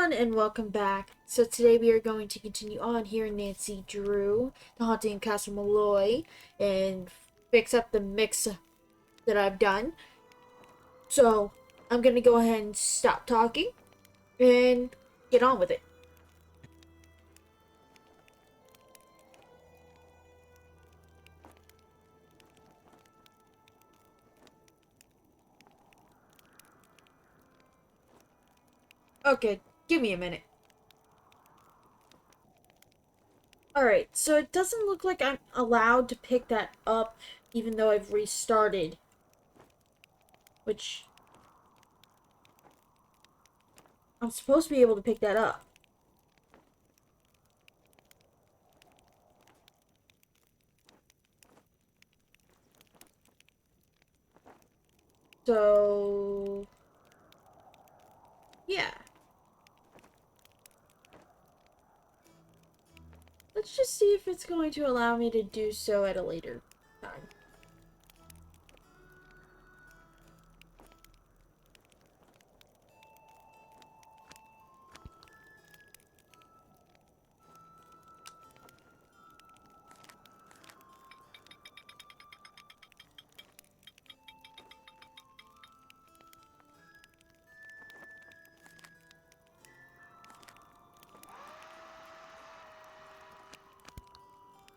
everyone, and welcome back. So today we are going to continue on here in Nancy Drew, the Haunting of Castle Malloy, and fix up the mix that I've done. So I'm going to go ahead and stop talking and get on with it. Okay, give me a minute. Alright, so it doesn't look like I'm allowed to pick that up even though I've restarted. Which I'm supposed to be able to pick that up. So yeah. Let's just see if it's going to allow me to do so at a later time.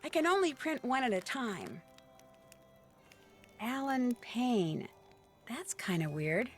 I can only print one at a time. Alan Payne. That's kind of weird.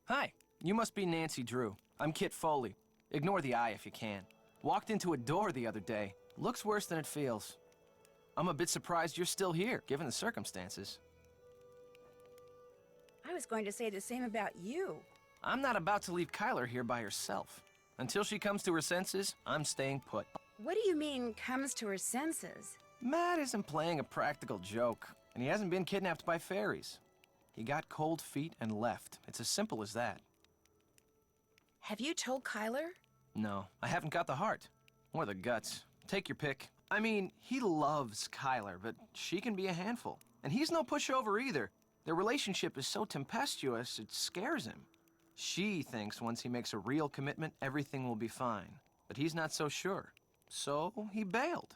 Hi, you must be Nancy Drew. I'm Kit Foley. Ignore the eye if you can. Walked into a door the other day. Looks worse than it feels. I'm a bit surprised you're still here, given the circumstances. I was going to say the same about you. I'm not about to leave Kyler here by herself. Until she comes to her senses, I'm staying put. What do you mean, comes to her senses? Matt isn't playing a practical joke, and he hasn't been kidnapped by fairies. He got cold feet and left. It's as simple as that. Have you told Kyler? No, I haven't got the heart. Or the guts. Take your pick. I mean, he loves Kyler, but she can be a handful. And he's no pushover either. Their relationship is so tempestuous, it scares him. She thinks once he makes a real commitment, everything will be fine. But he's not so sure. So he bailed.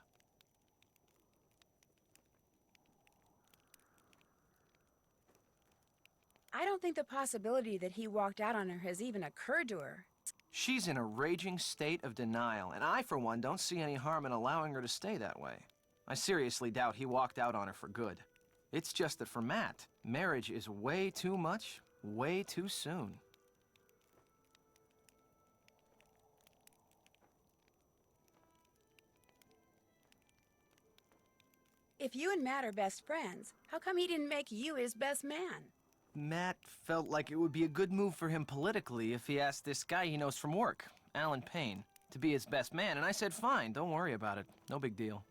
I don't think the possibility that he walked out on her has even occurred to her. She's in a raging state of denial, and I, for one, don't see any harm in allowing her to stay that way. I seriously doubt he walked out on her for good. It's just that for Matt, marriage is way too much, way too soon. If you and Matt are best friends, how come he didn't make you his best man? Matt felt like it would be a good move for him politically if he asked this guy he knows from work, Alan Payne, to be his best man, and I said fine, don't worry about it. No big deal.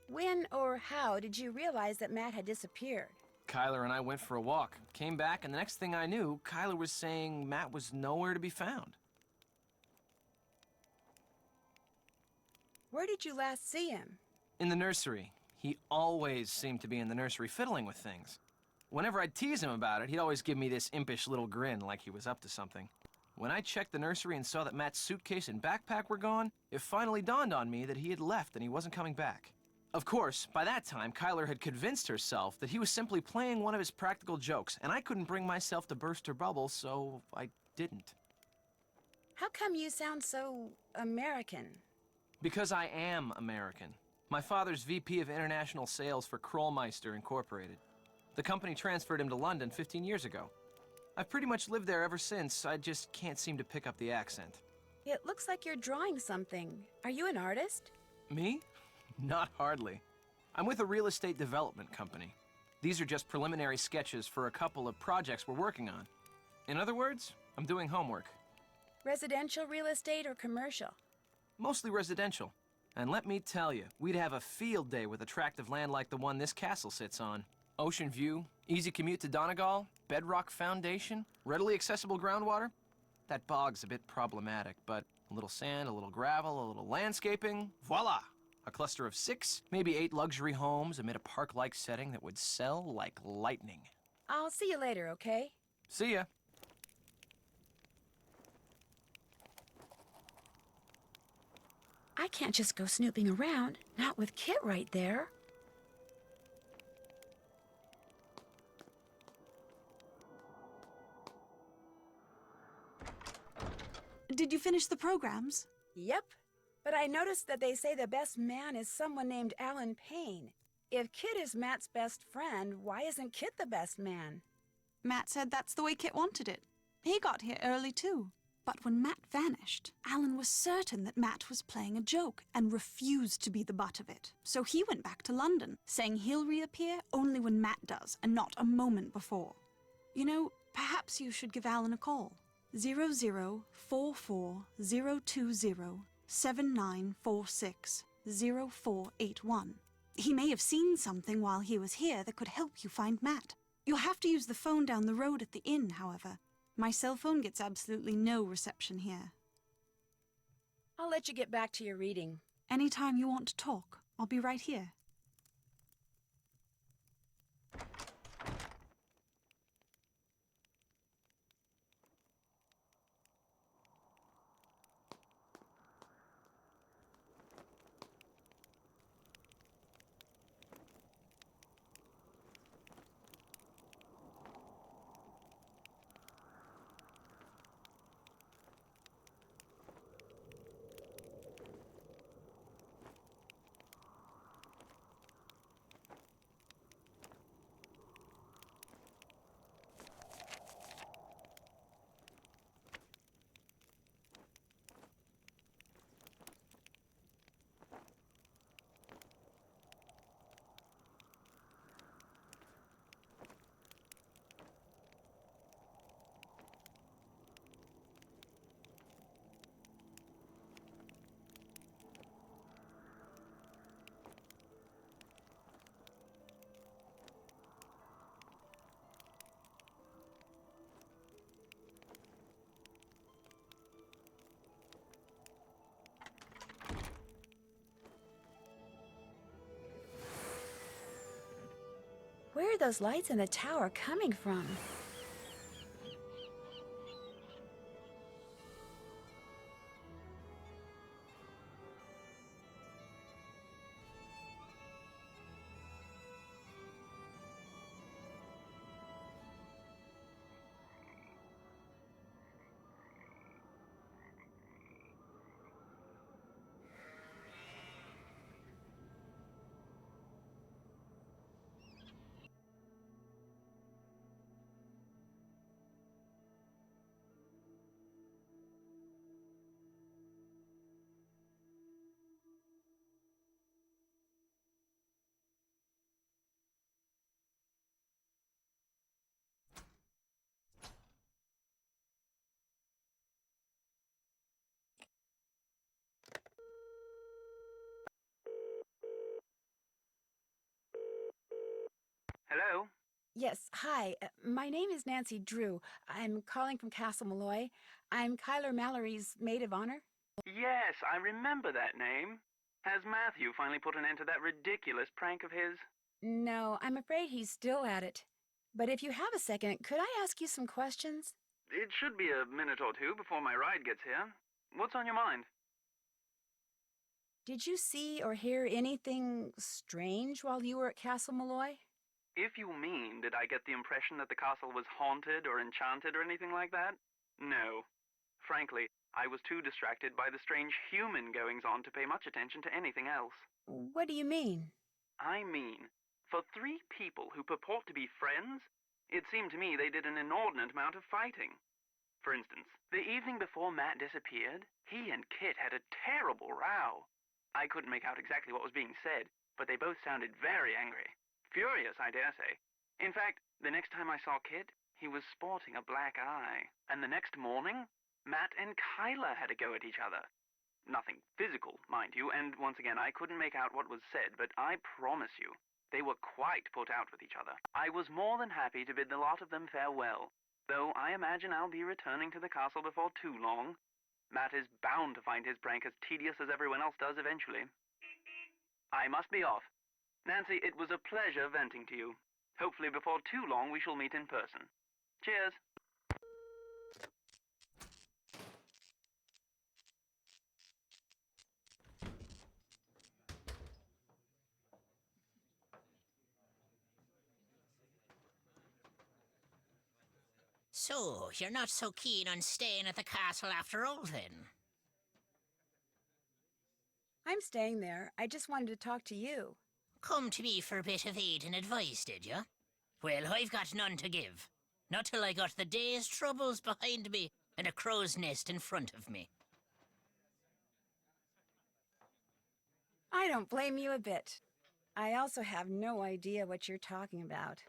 When or how did you realize that Matt had disappeared? Kyler and I went for a walk, came back, and the next thing I knew, Kyler was saying Matt was nowhere to be found. Where did you last see him? In the nursery. He always seemed to be in the nursery fiddling with things. Whenever I'd tease him about it, he'd always give me this impish little grin like he was up to something. When I checked the nursery and saw that Matt's suitcase and backpack were gone, it finally dawned on me that he had left and he wasn't coming back. Of course, by that time, Kyler had convinced herself that he was simply playing one of his practical jokes, and I couldn't bring myself to burst her bubble, so I didn't. How come you sound so American? Because I am American. My father's VP of International Sales for Krollmeister Incorporated. The company transferred him to London 15 years ago. I've pretty much lived there ever since, I just can't seem to pick up the accent. It looks like you're drawing something. Are you an artist? Me? Not hardly. I'm with a real estate development company. These are just preliminary sketches for a couple of projects we're working on. In other words, I'm doing homework. Residential real estate or commercial? Mostly residential. And let me tell you, we'd have a field day with a tract of land like the one this castle sits on. Ocean view, easy commute to Donegal, bedrock foundation, readily accessible groundwater. That bog's a bit problematic, but a little sand, a little gravel, a little landscaping, voila! A cluster of 6, maybe 8 luxury homes amid a park-like setting that would sell like lightning. I'll see you later, okay? See ya. I can't just go snooping around, not with Kit right there. Did you finish the programs? Yep, but I noticed that they say the best man is someone named Alan Payne. If Kit is Matt's best friend, why isn't Kit the best man? Matt said that's the way Kit wanted it. He got here early too. But when Matt vanished, Alan was certain that Matt was playing a joke and refused to be the butt of it. So he went back to London, saying he'll reappear only when Matt does and not a moment before. You know, perhaps you should give Alan a call. 0044-020-7946-0481. He may have seen something while he was here that could help you find Matt. You'll have to use the phone down the road at the inn, however. My cell phone gets absolutely no reception here. I'll let you get back to your reading. Anytime you want to talk, I'll be right here. Where are those lights in the tower coming from? Yes, hi. My name is Nancy Drew. I'm calling from Castle Malloy. I'm Kyler Mallory's maid of honor. Yes, I remember that name. Has Matthew finally put an end to that ridiculous prank of his? No, I'm afraid he's still at it. But if you have a second, could I ask you some questions? It should be a minute or two before my ride gets here. What's on your mind? Did you see or hear anything strange while you were at Castle Malloy? If you mean, did I get the impression that the castle was haunted or enchanted or anything like that? No. Frankly, I was too distracted by the strange human goings-on to pay much attention to anything else. What do you mean? I mean, for three people who purport to be friends, it seemed to me they did an inordinate amount of fighting. For instance, the evening before Matt disappeared, he and Kit had a terrible row. I couldn't make out exactly what was being said, but they both sounded very angry. Furious, I dare say. In fact, the next time I saw Kit, he was sporting a black eye. And the next morning, Matt and Kyler had a go at each other. Nothing physical, mind you, and once again, I couldn't make out what was said, but I promise you, they were quite put out with each other. I was more than happy to bid the lot of them farewell, though I imagine I'll be returning to the castle before too long. Matt is bound to find his prank as tedious as everyone else does eventually. I must be off. Nancy, it was a pleasure venting to you. Hopefully before too long we shall meet in person. Cheers. So, you're not so keen on staying at the castle after all, then? I'm staying there. I just wanted to talk to you. Come to me for a bit of aid and advice, did you? Well, I've got none to give. Not till I got the day's troubles behind me and a crow's nest in front of me. I don't blame you a bit. I also have no idea what you're talking about.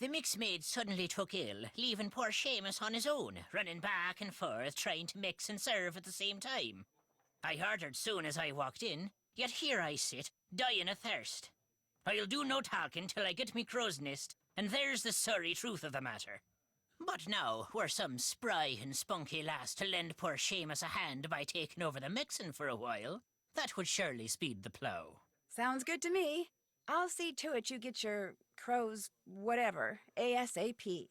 The mixmaid suddenly took ill, leaving poor Seamus on his own, running back and forth, trying to mix and serve at the same time. I heard her soon as I walked in, yet here I sit, dying of thirst. I'll do no talking till I get me crow's nest, and there's the sorry truth of the matter. But now, were some spry and spunky lass to lend poor Seamus a hand by taking over the mixing for a while, that would surely speed the plough. Sounds good to me. I'll see to it you get your crows whatever, ASAP.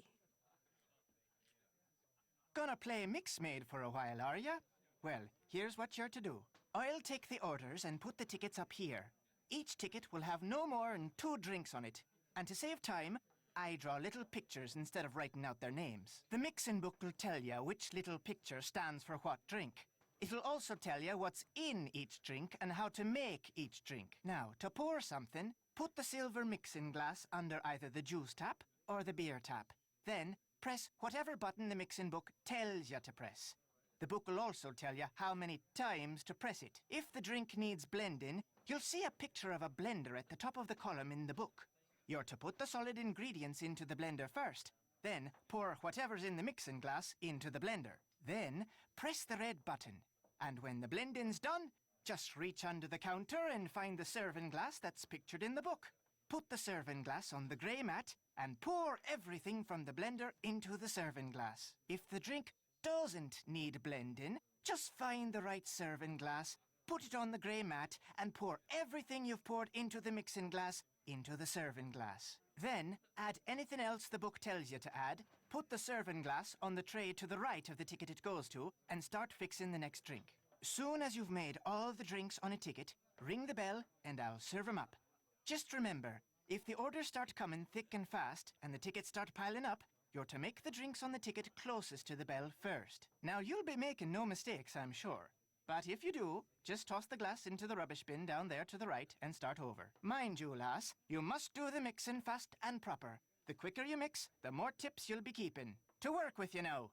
Gonna play mixmaid for a while, are ya? Well, here's what you're to do. I'll take the orders and put the tickets up here. Each ticket will have no more than 2 drinks on it. And to save time, I draw little pictures instead of writing out their names. The mixing book will tell you which little picture stands for what drink. It'll also tell you what's in each drink and how to make each drink. Now, to pour something, put the silver mixing glass under either the juice tap or the beer tap. Then, press whatever button the mixing book tells you to press. The book will also tell you how many times to press it. If the drink needs blending, you'll see a picture of a blender at the top of the column in the book. You're to put the solid ingredients into the blender first, then pour whatever's in the mixing glass into the blender. Then press the red button, and when the blending's done, just reach under the counter and find the serving glass that's pictured in the book. Put the serving glass on the grey mat and pour everything from the blender into the serving glass. If the drink doesn't need blending, just find the right serving glass, put it on the grey mat, and pour everything you've poured into the mixing glass into the serving glass. Then, add anything else the book tells you to add, put the serving glass on the tray to the right of the ticket it goes to, and start fixing the next drink. Soon as you've made all the drinks on a ticket, ring the bell and I'll serve 'em up. Just remember, if the orders start coming thick and fast and the tickets start piling up, you're to make the drinks on the ticket closest to the bell first. Now, you'll be making no mistakes, I'm sure. But if you do, just toss the glass into the rubbish bin down there to the right and start over. Mind you, lass, you must do the mixing fast and proper. The quicker you mix, the more tips you'll be keeping. To work with you now.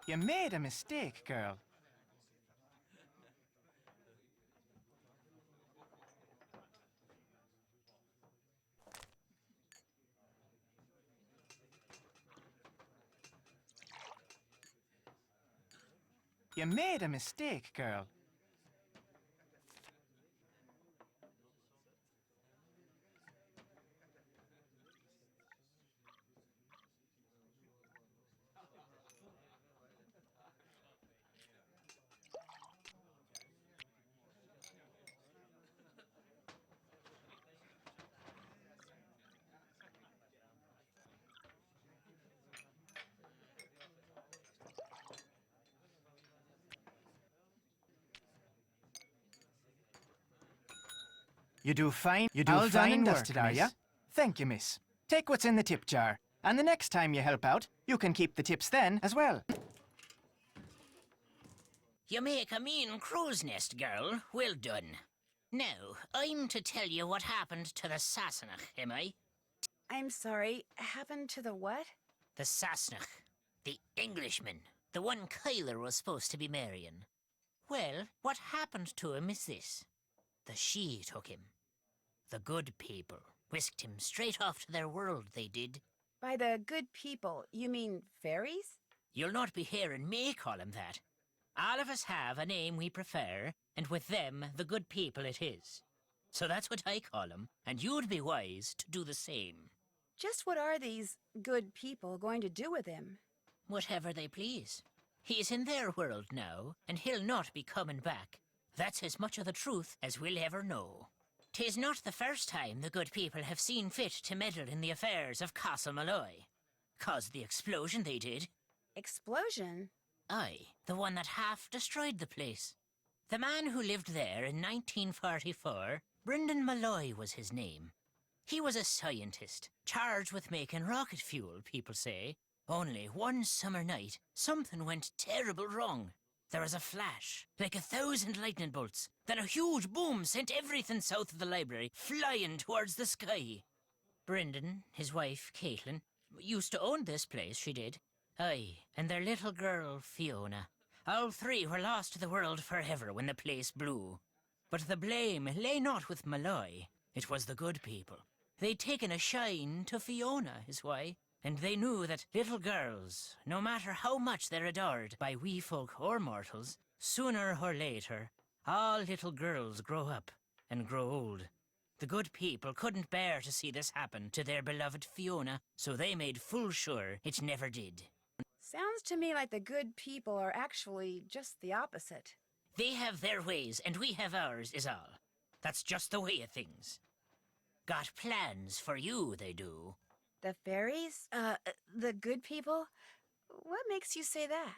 You made a mistake, girl. You made a mistake, girl. You do fine. You do all fine done and dusted, work, are ya? Thank you, miss. Take what's in the tip jar, and the next time you help out, you can keep the tips then as well. You make a mean crow's nest, girl. Well done. Now, I'm to tell you what happened to the Sassenach, am I? I'm sorry, happened to the what? The Sassenach. The Englishman. The one Kyler was supposed to be marrying. Well, what happened to him is this. The She took him. The good people whisked him straight off to their world, they did. By the good people, you mean fairies? You'll not be hearing me call him that. All of us have a name we prefer, and with them, the good people it is. So that's what I call him, and you'd be wise to do the same. Just what are these good people going to do with him? Whatever they please. He's in their world now, and he'll not be coming back. That's as much of the truth as we'll ever know. 'Tis not the first time the good people have seen fit to meddle in the affairs of Castle Malloy. Caused the explosion they did. Explosion? Aye, the one that half destroyed the place. The man who lived there in 1944, Brendan Malloy was his name. He was a scientist, charged with making rocket fuel, people say. Only one summer night, something went terrible wrong. There was a flash, like 1,000 lightning bolts. Then a huge boom sent everything south of the library flying towards the sky. Brendan, his wife, Caitlin, used to own this place, she did. Aye, and their little girl, Fiona. All three were lost to the world forever when the place blew. But the blame lay not with Malloy. It was the good people. They'd taken a shine to Fiona, is why. And they knew that little girls, no matter how much they're adored by wee folk or mortals, sooner or later, all little girls grow up and grow old. The good people couldn't bear to see this happen to their beloved Fiona, so they made full sure it never did. Sounds to me like the good people are actually just the opposite. They have their ways and we have ours is all. That's just the way of things. Got plans for you, they do. The fairies? The good people? What makes you say that?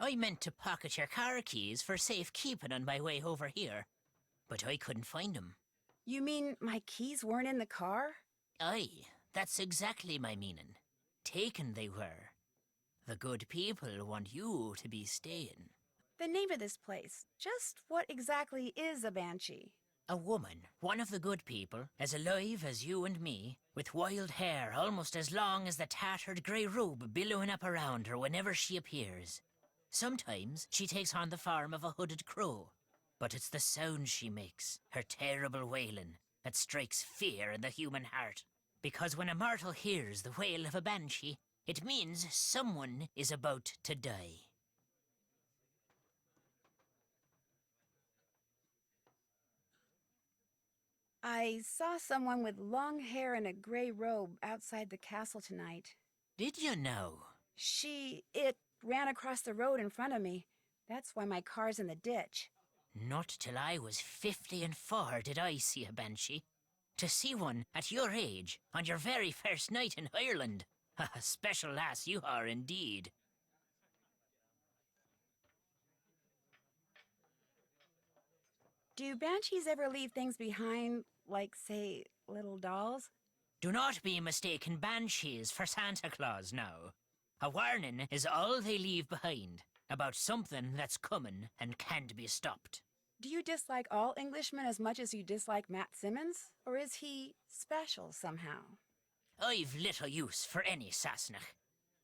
I meant to pocket your car keys for safekeeping on my way over here, but I couldn't find 'em. You mean my keys weren't in the car? Aye, that's exactly my meaning. Taken they were. The good people want you to be staying. The name of this place. Just what exactly is a banshee? A woman, one of the good people, as alive as you and me, with wild hair almost as long as the tattered grey robe billowing up around her whenever she appears. Sometimes she takes on the form of a hooded crow, but it's the sound she makes, her terrible wailing, that strikes fear in the human heart. Because when a mortal hears the wail of a banshee, it means someone is about to die. I saw someone with long hair and a grey robe outside the castle tonight. Did you know? It ran across the road in front of me. That's why my car's in the ditch. Not till I was 54 did I see a banshee. To see one at your age, on your very first night in Ireland. A special lass you are indeed. Do banshees ever leave things behind, like, say, little dolls? Do not be mistaken banshees for Santa Claus now. A warning is all they leave behind, about something that's coming and can't be stopped. Do you dislike all Englishmen as much as you dislike Matt Simmons? Or is he special somehow? I've little use for any Sassenach.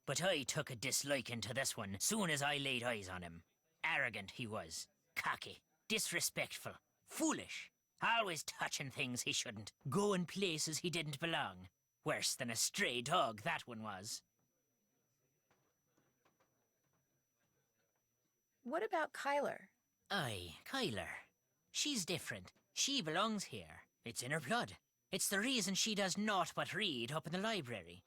But I took a disliking to this one soon as I laid eyes on him. Arrogant he was, cocky, disrespectful, foolish, always touching things he shouldn't, going places he didn't belong. Worse than a stray dog, that one was. What about Kyler? Aye, Kyler. She's different. She belongs here. It's in her blood. It's the reason she does naught but read up in the library.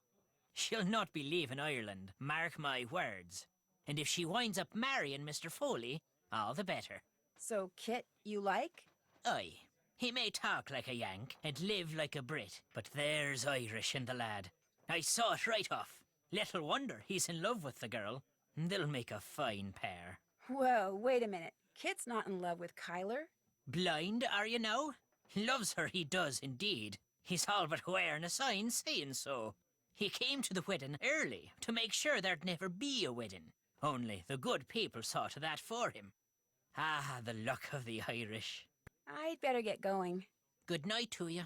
She'll not be leaving Ireland, mark my words. And if she winds up marrying Mr. Foley, all the better. So, Kit, you like? Aye. He may talk like a Yank and live like a Brit, but there's Irish in the lad. I saw it right off. Little wonder he's in love with the girl. They'll make a fine pair. Whoa, wait a minute. Kit's not in love with Kyler. Blind, are you now? Loves her, he does indeed. He's all but wearing a sign saying so. He came to the wedding early to make sure there'd never be a wedding. Only the good people saw to that for him. Ah, the luck of the Irish. I'd better get going. Good night to you.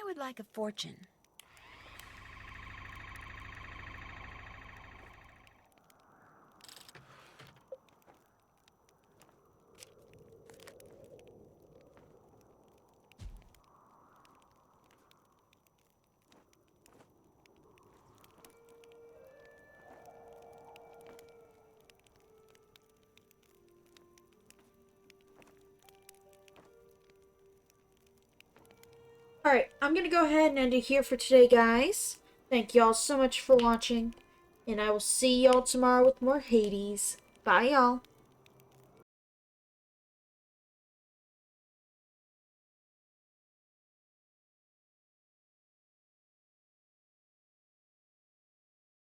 I would like a fortune. Alright, I'm gonna go ahead and end it here for today, guys. Thank y'all so much for watching. And I will see y'all tomorrow with more Hades. Bye, y'all.